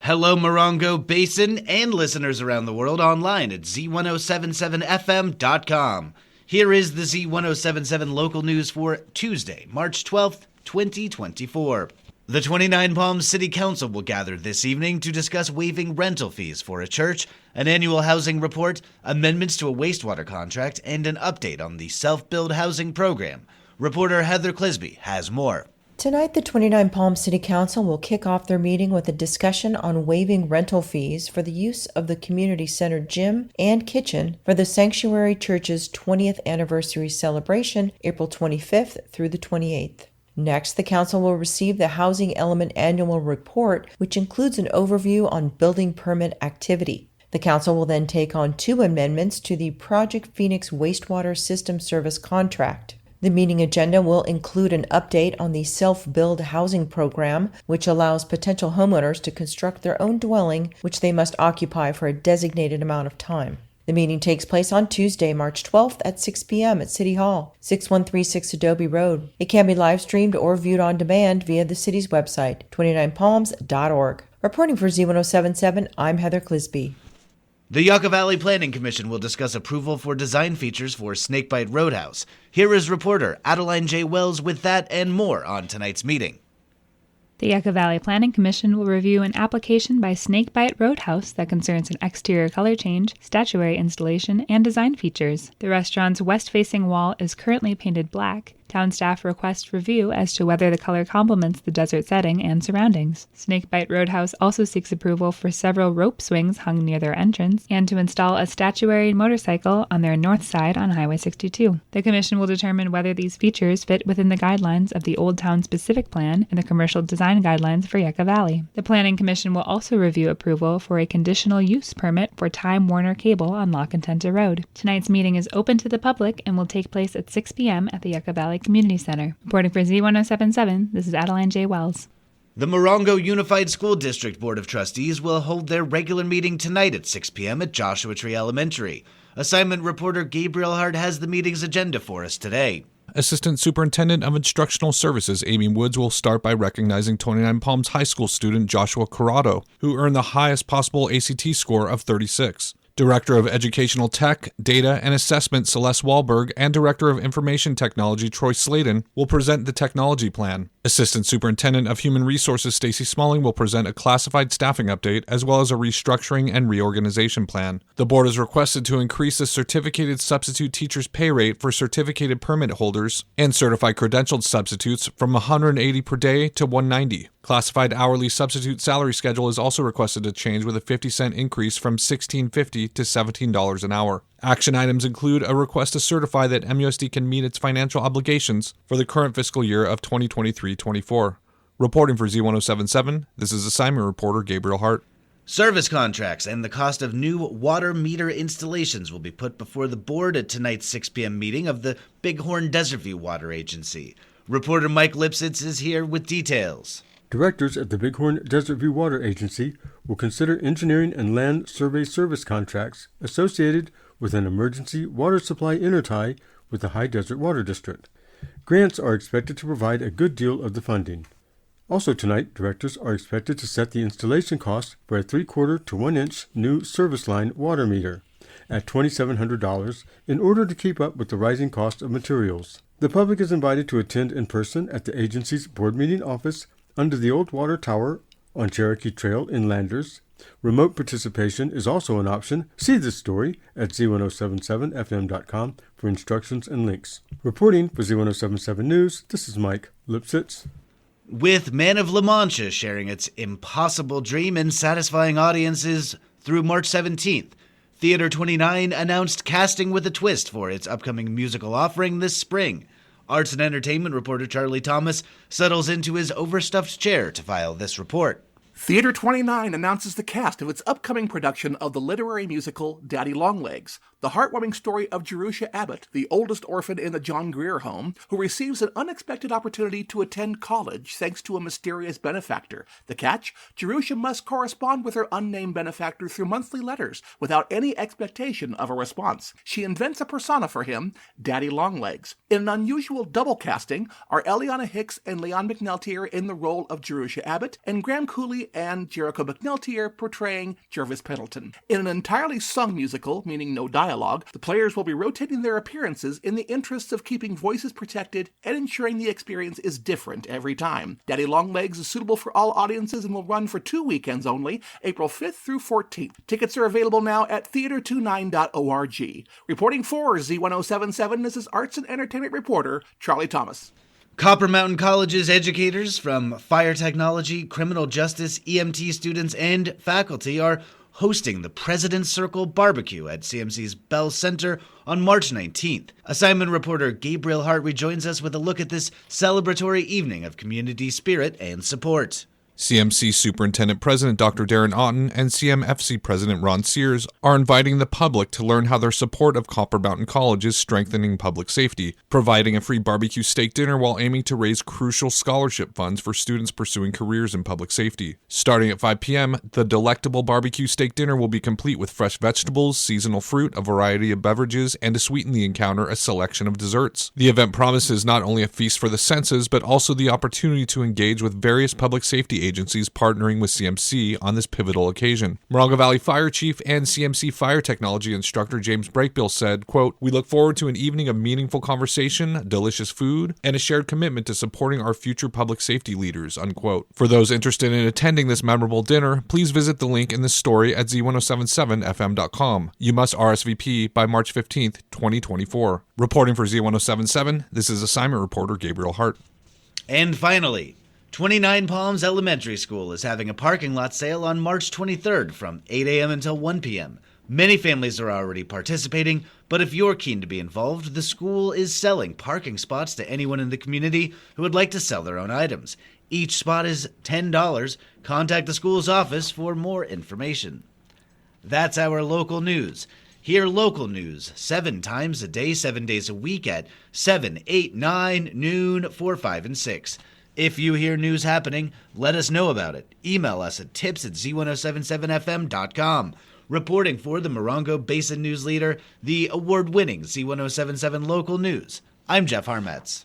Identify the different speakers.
Speaker 1: Hello, Morongo Basin and listeners around the world online at Z107.7 FM.com. Here is the Z107.7 local news for Tuesday, March 12th, 2024. The 29 Palms City Council will gather this evening to discuss waiving rental fees for a church, an annual housing report, amendments to a wastewater contract, and an update on the self-build housing program. Reporter Heather Clisby has more.
Speaker 2: Tonight, the 29 Palms City Council will kick off their meeting with a discussion on waiving rental fees for the use of the community center gym and kitchen for the Sanctuary Church's 20th anniversary celebration, April 25th through the 28th. Next, the council will receive the Housing Element Annual Report, which includes an overview on building permit activity. The council will then take on 2 amendments to the Project Phoenix Wastewater System Service contract. The meeting agenda will include an update on the self-build housing program, which allows potential homeowners to construct their own dwelling, which they must occupy for a designated amount of time. The meeting takes place on Tuesday, March 12th at 6 p.m. at City Hall, 6136 Adobe Road. It can be live-streamed or viewed on demand via the city's website, 29palms.org. Reporting for Z107.7, I'm Heather Clisby.
Speaker 1: The Yucca Valley Planning Commission will discuss approval for design features for Snakebite Roadhouse. Here is reporter Adeline J. Wells with that and more on tonight's meeting.
Speaker 3: The Yucca Valley Planning Commission will review an application by Snakebite Roadhouse that concerns an exterior color change, statuary installation, and design features. The restaurant's west-facing wall is currently painted black. Town staff request review as to whether the color complements the desert setting and surroundings. Snakebite Roadhouse also seeks approval for several rope swings hung near their entrance and to install a statuary motorcycle on their north side on Highway 62. The commission will determine whether these features fit within the guidelines of the Old Town Specific Plan and the Commercial Design Guidelines for Yucca Valley. The Planning Commission will also review approval for a conditional use permit for Time Warner Cable on La Contenta Road. Tonight's meeting is open to the public and will take place at 6 p.m. at the Yucca Valley Community Center. Reporting for Z107.7, this is Adeline J. Wells.
Speaker 1: The Morongo Unified School District Board of Trustees will hold their regular meeting tonight at 6 p.m. at Joshua Tree Elementary. Assignment reporter Gabriel Hart has the meeting's agenda for us today.
Speaker 4: Assistant Superintendent of Instructional Services Amy Woods will start by recognizing 29 Palms High School student Joshua Corrado, who earned the highest possible ACT score of 36. Director of Educational Tech, Data, and Assessment Celeste Wahlberg and Director of Information Technology Troy Sladen will present the technology plan. Assistant Superintendent of Human Resources Stacy Smalling will present a classified staffing update as well as a restructuring and reorganization plan. The board has requested to increase the certificated substitute teacher's pay rate for certificated permit holders and certified credentialed substitutes from $180 per day to $190. Classified hourly substitute salary schedule is also requested to change with a 50-cent increase from $16.50 to $17 an hour. Action items include a request to certify that MUSD can meet its financial obligations for the current fiscal year of 2023-24. Reporting for Z107.7, this is assignment reporter Gabriel Hart.
Speaker 1: Service contracts and the cost of new water meter installations will be put before the board at tonight's 6 p.m. meeting of the Bighorn Desert View Water Agency. Reporter Mike Lipsitz is here with details.
Speaker 5: Directors at the Bighorn Desert View Water Agency will consider engineering and land survey service contracts associated with an emergency water supply intertie with the High Desert Water District. Grants are expected to provide a good deal of the funding. Also tonight, directors are expected to set the installation cost for a 3/4 to 1-inch new service line water meter at $2,700 in order to keep up with the rising cost of materials. The public is invited to attend in person at the agency's board meeting office under the old water tower on Cherokee Trail in Landers. Remote participation is also an option. See this story at Z107.7fm.com for instructions and links. Reporting for Z107.7 News, this is Mike Lipsitz.
Speaker 1: With Man of La Mancha sharing its impossible dream and satisfying audiences through March 17th, Theater 29 announced casting with a twist for its upcoming musical offering this spring. Arts and entertainment reporter Charlie Thomas settles into his overstuffed chair to file this report.
Speaker 6: Theater 29 announces the cast of its upcoming production of the literary musical Daddy Longlegs, the heartwarming story of Jerusha Abbott, the oldest orphan in the John Grier home, who receives an unexpected opportunity to attend college thanks to a mysterious benefactor. The catch? Jerusha must correspond with her unnamed benefactor through monthly letters without any expectation of a response. She invents a persona for him, Daddy Longlegs. In an unusual double casting are Eliana Hicks and Leon McNeltier in the role of Jerusha Abbott, and Graham Cooley Murphy and Jericho McNulty portraying Jervis Pendleton. In an entirely sung musical, meaning no dialogue, the players will be rotating their appearances in the interests of keeping voices protected and ensuring the experience is different every time. Daddy Longlegs is suitable for all audiences and will run for 2 weekends only, April 5th through 14th. Tickets are available now at theater29.org. Reporting for Z107.7, this is arts and entertainment reporter Charlie Thomas.
Speaker 1: Copper Mountain College's educators from fire technology, criminal justice, EMT students, and faculty are hosting the President's Circle Barbecue at CMC's Bell Center on March 19th. Assignment reporter Gabriel Hart rejoins us with a look at this celebratory evening of community spirit and support.
Speaker 4: CMC Superintendent President Dr. Darren Otten and CMFC President Ron Sears are inviting the public to learn how their support of Copper Mountain College is strengthening public safety, providing a free barbecue steak dinner while aiming to raise crucial scholarship funds for students pursuing careers in public safety. Starting at 5 p.m., the delectable barbecue steak dinner will be complete with fresh vegetables, seasonal fruit, a variety of beverages, and to sweeten the encounter, a selection of desserts. The event promises not only a feast for the senses, but also the opportunity to engage with various public safety agencies partnering with CMC on this pivotal occasion. Morongo Valley Fire Chief and CMC Fire Technology Instructor James Brakebill said, quote, "We look forward to an evening of meaningful conversation, delicious food, and a shared commitment to supporting our future public safety leaders," unquote. For those interested in attending this memorable dinner, please visit the link in this story at Z107.7fm.com. You must RSVP by March 15th, 2024. Reporting for Z107.7, this is assignment reporter Gabriel Hart.
Speaker 1: And finally, 29 Palms Elementary School is having a parking lot sale on March 23rd from 8 a.m. until 1 p.m. Many families are already participating, but if you're keen to be involved, the school is selling parking spots to anyone in the community who would like to sell their own items. Each spot is $10. Contact the school's office for more information. That's our local news. Hear local news 7 times a day, 7 days a week at 7, 8, 9, noon, 4, 5, and 6. If you hear news happening, let us know about it. Email us at tips@z1077fm.com. Reporting for the Morongo Basin News Leader, the award-winning Z1077 Local News, I'm Jeff Harmetz.